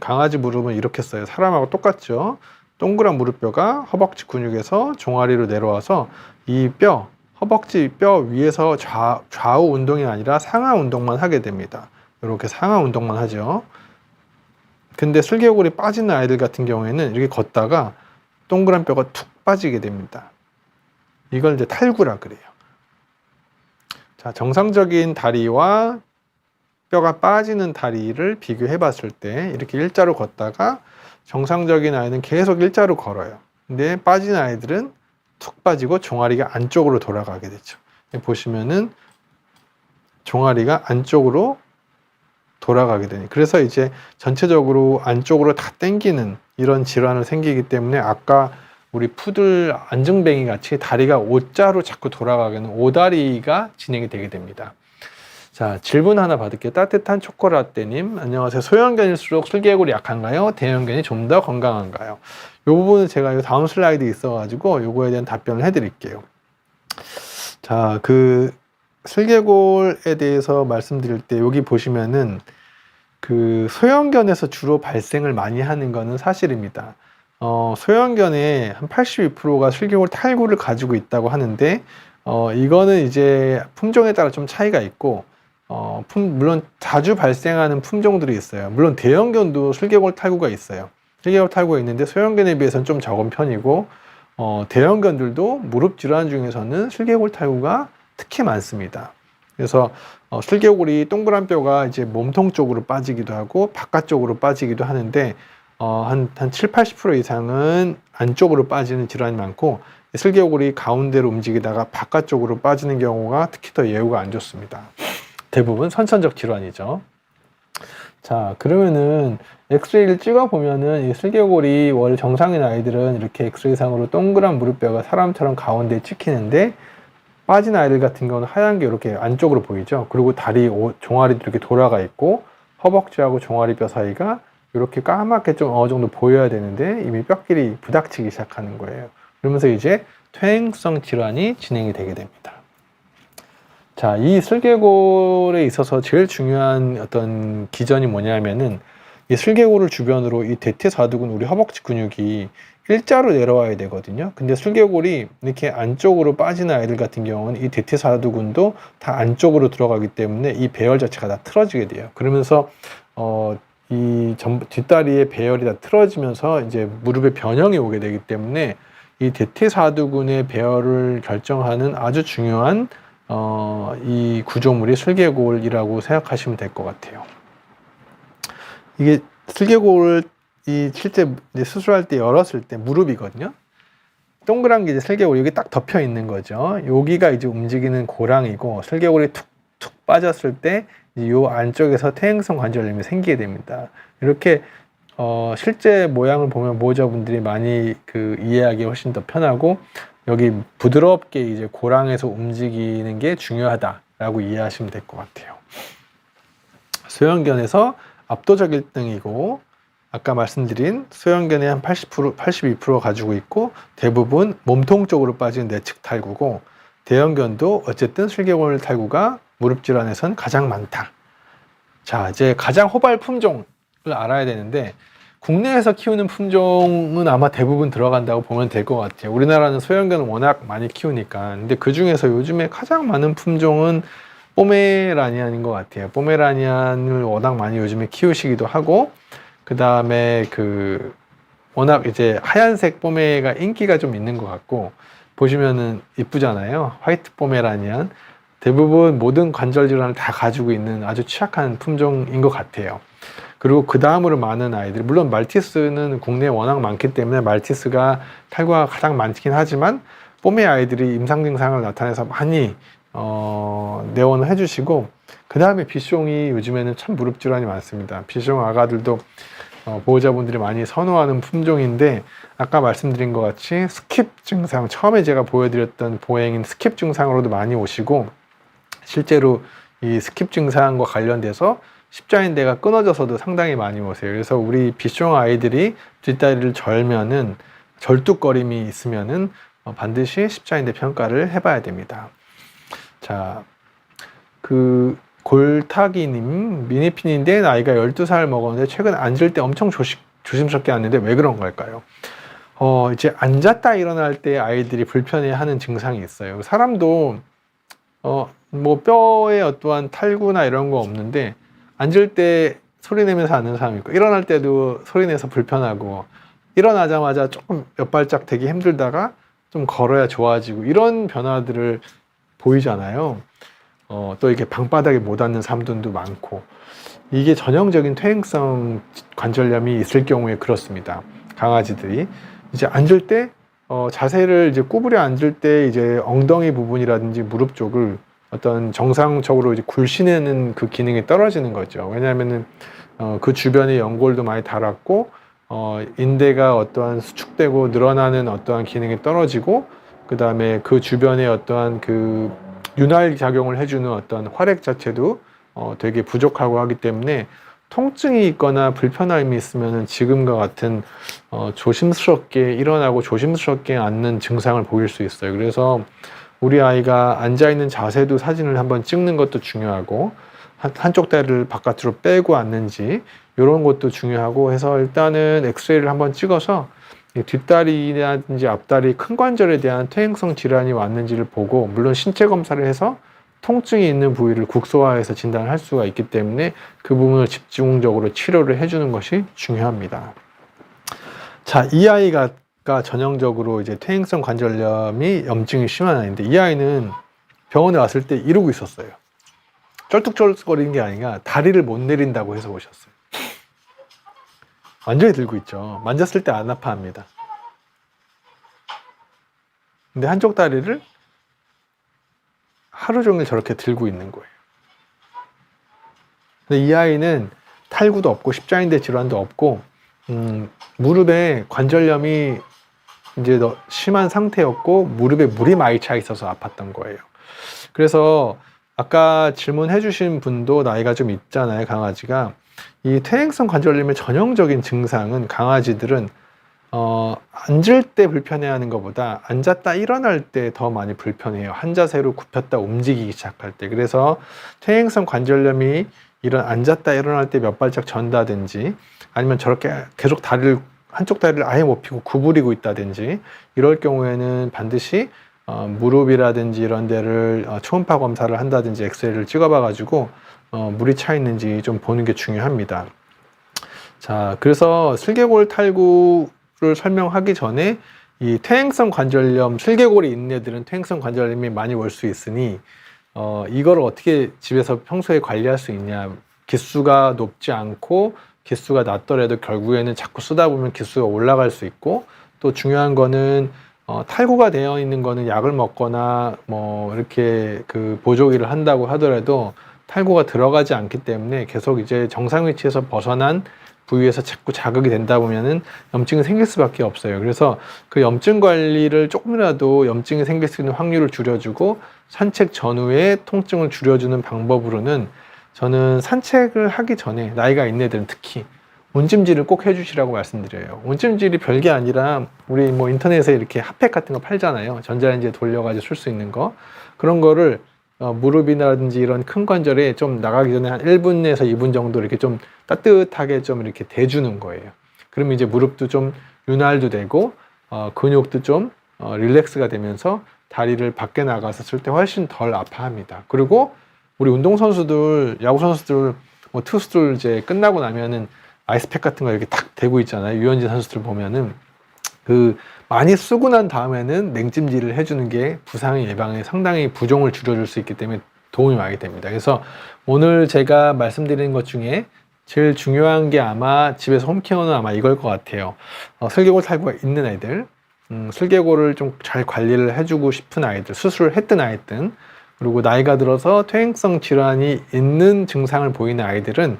강아지 무릎은 이렇게 써요. 사람하고 똑같죠. 동그란 무릎뼈가 허벅지 근육에서 종아리로 내려와서 이 허벅지 뼈 위에서 좌우 운동이 아니라 상하 운동만 하게 됩니다. 이렇게 상하 운동만 하죠. 근데 슬개골이 빠지는 아이들 같은 경우에는 이렇게 걷다가 동그란 뼈가 툭 빠지게 됩니다. 이걸 이제 탈구라 그래요. 자, 정상적인 다리와 뼈가 빠지는 다리를 비교해 봤을 때 이렇게 일자로 걷다가 정상적인 아이는 계속 일자로 걸어요. 근데 빠진 아이들은 툭 빠지고 종아리가 안쪽으로 돌아가게 되죠. 보시면은 종아리가 안쪽으로 돌아가게 되니, 그래서 이제 전체적으로 안쪽으로 다 당기는 이런 질환을 생기기 때문에 아까 우리 푸들 안증뱅이 같이 다리가 O자로 자꾸 돌아가게는 오다리가 진행이 되게 됩니다. 자, 질문 하나 받을게요. 따뜻한 초코라떼님, 안녕하세요. 소형견일수록 슬개골이 약한가요? 대형견이 좀 더 건강한가요? 이 부분은 제가 다음 슬라이드 있어가지고 요거에 대한 답변을 해드릴게요. 자, 그 슬개골에 대해서 말씀드릴 때 여기 보시면은 그 소형견에서 주로 발생을 많이 하는 거는 사실입니다. 소형견의 한 82%가 슬개골 탈구를 가지고 있다고 하는데 이거는 이제 품종에 따라 좀 차이가 있고 물론 자주 발생하는 품종들이 있어요. 물론 대형견도 슬개골 탈구가 있어요. 슬개골 탈구가 있는데 소형견에 비해서는 좀 적은 편이고 대형견들도 무릎 질환 중에서는 슬개골 탈구가 특히 많습니다. 그래서 슬개골이 동그란 뼈가 이제 몸통 쪽으로 빠지기도 하고 바깥쪽으로 빠지기도 하는데 한 7, 80% 이상은 안쪽으로 빠지는 질환이 많고 슬개골이 가운데로 움직이다가 바깥쪽으로 빠지는 경우가 특히 더 예후가 안 좋습니다. 대부분 선천적 질환이죠. 자, 그러면은 엑스레이를 찍어 보면은 이 슬개골이 원래 정상인 아이들은 이렇게 엑스레이상으로 동그란 무릎뼈가 사람처럼 가운데에 찍히는데 빠진 아이들 같은 경우는 하얀 게 이렇게 안쪽으로 보이죠. 그리고 다리 종아리도 이렇게 돌아가 있고 허벅지하고 종아리뼈 사이가 이렇게 까맣게 좀 어느 정도 보여야 되는데 이미 뼈끼리 부닥치기 시작하는 거예요. 그러면서 이제 퇴행성 질환이 진행이 되게 됩니다. 자, 이 슬개골에 있어서 제일 중요한 어떤 기전이 뭐냐면은 이 슬개골을 주변으로 이 대퇴사두근, 우리 허벅지 근육이 일자로 내려와야 되거든요. 근데 슬개골이 이렇게 안쪽으로 빠지는 아이들 같은 경우는 이 대퇴사두근도 다 안쪽으로 들어가기 때문에 이 배열 자체가 다 틀어지게 돼요. 그러면서 이 뒷다리의 배열이 다 틀어지면서 이제 무릎에 변형이 오게 되기 때문에 이 대퇴사두근의 배열을 결정하는 아주 중요한 이 구조물이 슬개골이라고 생각하시면 될 것 같아요. 이게 슬개골이 실제 이제 수술할 때 열었을 때 무릎이거든요. 동그란 게 이제 슬개골, 여기 딱 덮여 있는 거죠. 여기가 이제 움직이는 고랑이고 슬개골이 툭툭 빠졌을 때 이 안쪽에서 퇴행성 관절염이 생기게 됩니다. 이렇게 실제 모양을 보면 보호자분들이 많이 이해하기 훨씬 더 편하고 여기 부드럽게 이제 고랑에서 움직이는 게 중요하다라고 이해하시면 될 것 같아요. 소형견에서 압도적 1등이고 아까 말씀드린 소형견의 한 80%, 82% 가지고 있고 대부분 몸통 쪽으로 빠지는 내측 탈구고 대형견도 어쨌든 슬개골 탈구가 무릎 질환에선 가장 많다. 자, 이제 가장 호발 품종을 알아야 되는데, 국내에서 키우는 품종은 아마 대부분 들어간다고 보면 될 것 같아요. 우리나라는 소형견을 워낙 많이 키우니까. 근데 그 중에서 요즘에 가장 많은 품종은 포메라니안인 것 같아요. 포메라니안을 워낙 많이 요즘에 키우시기도 하고, 그 다음에 워낙 이제 하얀색 포메가 인기가 좀 있는 것 같고, 보시면은 이쁘잖아요. 화이트 포메라니안. 대부분 모든 관절 질환을 다 가지고 있는 아주 취약한 품종인 것 같아요. 그리고 그 다음으로 많은 아이들, 물론 말티스는 국내에 워낙 많기 때문에 말티스가 탈구가 가장 많긴 하지만 뽀메 아이들이 임상 증상을 나타내서 많이 내원을 해주시고, 그 다음에 비숑이 요즘에는 참 무릎 질환이 많습니다. 비숑 아가들도 보호자분들이 많이 선호하는 품종인데, 아까 말씀드린 것 같이 스킵 증상, 처음에 제가 보여드렸던 보행인 스킵 증상으로도 많이 오시고, 실제로 이 스킵 증상과 관련돼서 십자인대가 끊어져서도 상당히 많이 오세요. 그래서 우리 비숑 아이들이 뒷다리를 절면은, 절뚝거림이 있으면은 반드시 십자인대 평가를 해봐야 됩니다. 자, 골타기님, 미니핀인데 나이가 12살 먹었는데 최근 앉을 때 엄청 조심스럽게 앉는데 왜 그런 걸까요? 이제 앉았다 일어날 때 아이들이 불편해하는 증상이 있어요. 사람도 뭐 뼈에 어떠한 탈구나 이런 거 없는데, 앉을 때 소리 내면서 앉는 사람이 있고, 일어날 때도 소리 내서 불편하고, 일어나자마자 조금 몇 발짝 되기 힘들다가 좀 걸어야 좋아지고, 이런 변화들을 보이잖아요. 또 이렇게 방바닥에 못 앉는 사람들도 많고, 이게 전형적인 퇴행성 관절염이 있을 경우에 그렇습니다. 강아지들이 이제 앉을 때 자세를 이제 구부려 앉을 때 이제 엉덩이 부분이라든지 무릎 쪽을 어떤 정상적으로 이제 굴신하는 그 기능이 떨어지는 거죠. 왜냐하면은 그 주변에 연골도 많이 닳았고, 인대가 어떠한 수축되고 늘어나는 어떠한 기능이 떨어지고, 그 다음에 그 주변에 어떠한 그 윤활 작용을 해주는 어떤 활액 자체도 되게 부족하고 하기 때문에, 통증이 있거나 불편함이 있으면은 지금과 같은 조심스럽게 일어나고 조심스럽게 앉는 증상을 보일 수 있어요. 그래서 우리 아이가 앉아있는 자세도 사진을 한번 찍는 것도 중요하고, 한쪽 다리를 바깥으로 빼고 앉는지 이런 것도 중요하고 해서, 일단은 엑스레이를 한번 찍어서 뒷다리라든지 앞다리 큰 관절에 대한 퇴행성 질환이 왔는지를 보고, 물론 신체 검사를 해서 통증이 있는 부위를 국소화해서 진단을 할 수가 있기 때문에 그 부분을 집중적으로 치료를 해주는 것이 중요합니다. 자, 이 아이가 전형적으로 이제 퇴행성 관절염이 염증이 심한 아이인데, 이 아이는 병원에 왔을 때 이러고 있었어요. 쩔뚝쩔뚝거리는 게 아니라 다리를 못 내린다고 해서 오셨어요. 완전히 들고 있죠. 만졌을 때 안 아파합니다. 근데 한쪽 다리를 하루 종일 저렇게 들고 있는 거예요. 근데 이 아이는 탈구도 없고 십자인대 질환도 없고, 무릎에 관절염이 이제 심한 상태였고, 무릎에 물이 많이 차 있어서 아팠던 거예요. 그래서 아까 질문해 주신 분도 나이가 좀 있잖아요, 강아지가. 이 퇴행성 관절염의 전형적인 증상은, 강아지들은 앉을 때 불편해하는 것보다 앉았다 일어날 때 더 많이 불편해요. 한 자세로 굽혔다 움직이기 시작할 때. 그래서 퇴행성 관절염이 이런 앉았다 일어날 때 몇 발짝 전다든지, 아니면 저렇게 계속 한쪽 다리를 아예 못 펴고 구부리고 있다든지, 이럴 경우에는 반드시 무릎이라든지 이런 데를 초음파 검사를 한다든지 엑스레이를 찍어봐 가지고 물이 차 있는지 좀 보는 게 중요합니다. 자, 그래서 슬개골 탈구를 설명하기 전에, 이 퇴행성 관절염, 슬개골이 있는 애들은 퇴행성 관절염이 많이 올 수 있으니 이걸 어떻게 집에서 평소에 관리할 수 있냐. 기수가 높지 않고 기수가 낮더라도 결국에는 자꾸 쓰다 보면 기수가 올라갈 수 있고, 또 중요한 거는 탈구가 되어 있는 거는 약을 먹거나 뭐 이렇게 보조기를 한다고 하더라도 탈구가 들어가지 않기 때문에 계속 이제 정상 위치에서 벗어난 부위에서 자꾸 자극이 된다 보면은 염증이 생길 수밖에 없어요. 그래서 그 염증 관리를 조금이라도 염증이 생길 수 있는 확률을 줄여주고, 산책 전후에 통증을 줄여주는 방법으로는, 저는 산책을 하기 전에 나이가 있는 애들은 특히 온찜질을 꼭 해주시라고 말씀드려요. 온찜질이 별게 아니라, 우리 뭐 인터넷에 이렇게 핫팩 같은 거 팔잖아요. 전자레인지에 돌려가지고 쓸 수 있는 거. 그런 거를 무릎이라든지 이런 큰 관절에 좀 나가기 전에 한 1분에서 2분 정도 이렇게 좀 따뜻하게 좀 이렇게 대주는 거예요. 그러면 이제 무릎도 좀 윤활도 되고 근육도 좀 릴렉스가 되면서 다리를 밖에 나가서 쓸 때 훨씬 덜 아파합니다. 그리고 우리 운동선수들, 야구선수들, 투수들 이제 끝나고 나면은 아이스팩 같은 거 이렇게 탁 대고 있잖아요. 유현진 선수들 보면은 많이 쓰고 난 다음에는 냉찜질을 해주는 게 부상 예방에 상당히 부종을 줄여줄 수 있기 때문에 도움이 많이 됩니다. 그래서 오늘 제가 말씀드리는 것 중에 제일 중요한 게 아마 집에서 홈케어는 아마 이걸 것 같아요. 슬개골 탈구가 있는 아이들, 슬개골을 좀 잘 관리를 해주고 싶은 아이들, 수술을 했든 안 했든, 그리고 나이가 들어서 퇴행성 질환이 있는 증상을 보이는 아이들은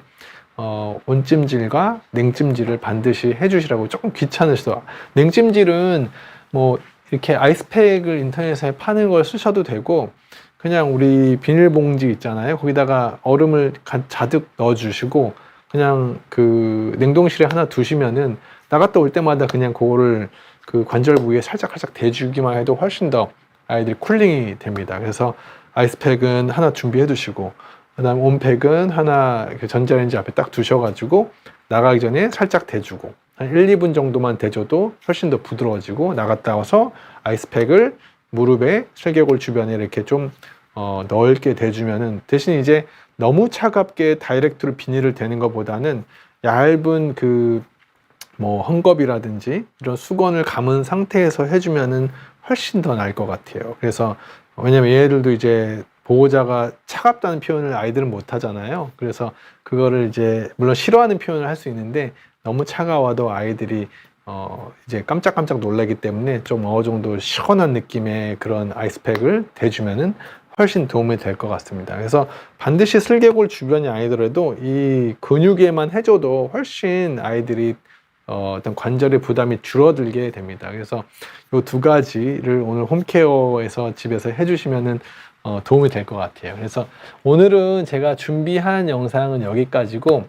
온찜질과 냉찜질을 반드시 해주시라고. 조금 귀찮으시죠. 냉찜질은 뭐 이렇게 아이스팩을 인터넷에 파는 걸 쓰셔도 되고, 그냥 우리 비닐봉지 있잖아요. 거기다가 얼음을 가득 넣어주시고 그냥 그 냉동실에 하나 두시면은 나갔다 올 때마다 그냥 그거를 그 관절 부위에 살짝 대주기만 해도 훨씬 더 아이들이 쿨링이 됩니다. 그래서 아이스팩은 하나 준비해 두시고, 그다음 온팩은 하나 전자레인지 앞에 딱 두셔가지고 나가기 전에 살짝 대주고 한 1, 2분 정도만 대줘도 훨씬 더 부드러워지고, 나갔다 와서 아이스팩을 무릎에 슬개골 주변에 이렇게 좀 넓게 대주면은, 대신 이제 너무 차갑게 다이렉트로 비닐을 대는 것보다는 얇은 헝겊이라든지 이런 수건을 감은 상태에서 해주면은 훨씬 더 나을 것 같아요. 그래서 왜냐면 얘들도 이제 보호자가 차갑다는 표현을 아이들은 못 하잖아요. 그래서 그거를 이제 물론 싫어하는 표현을 할 수 있는데, 너무 차가워도 아이들이 이제 깜짝깜짝 놀라기 때문에 좀 어느 정도 시원한 느낌의 그런 아이스팩을 대주면은 훨씬 도움이 될 것 같습니다. 그래서 반드시 슬개골 주변이 아니더라도 이 근육에만 해줘도 훨씬 아이들이 어떤 관절의 부담이 줄어들게 됩니다. 그래서 이 두 가지를 오늘 홈케어에서 집에서 해주시면은 도움이 될 것 같아요. 그래서 오늘은 제가 준비한 영상은 여기까지고,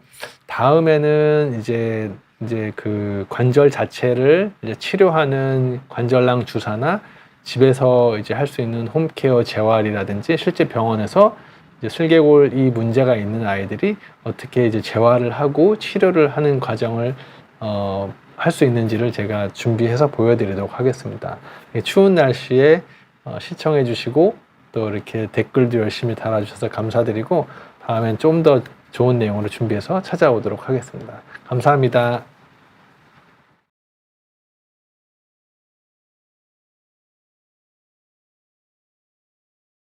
다음에는 이제 그 관절 자체를 이제 치료하는 관절낭 주사나 집에서 이제 할 수 있는 홈케어 재활이라든지 실제 병원에서 이제 슬개골 이 문제가 있는 아이들이 어떻게 이제 재활을 하고 치료를 하는 과정을 할 수 있는지를 제가 준비해서 보여드리도록 하겠습니다. 추운 날씨에 시청해 주시고 또 이렇게 댓글도 열심히 달아주셔서 감사드리고, 다음엔 좀 더 좋은 내용으로 준비해서 찾아오도록 하겠습니다. 감사합니다.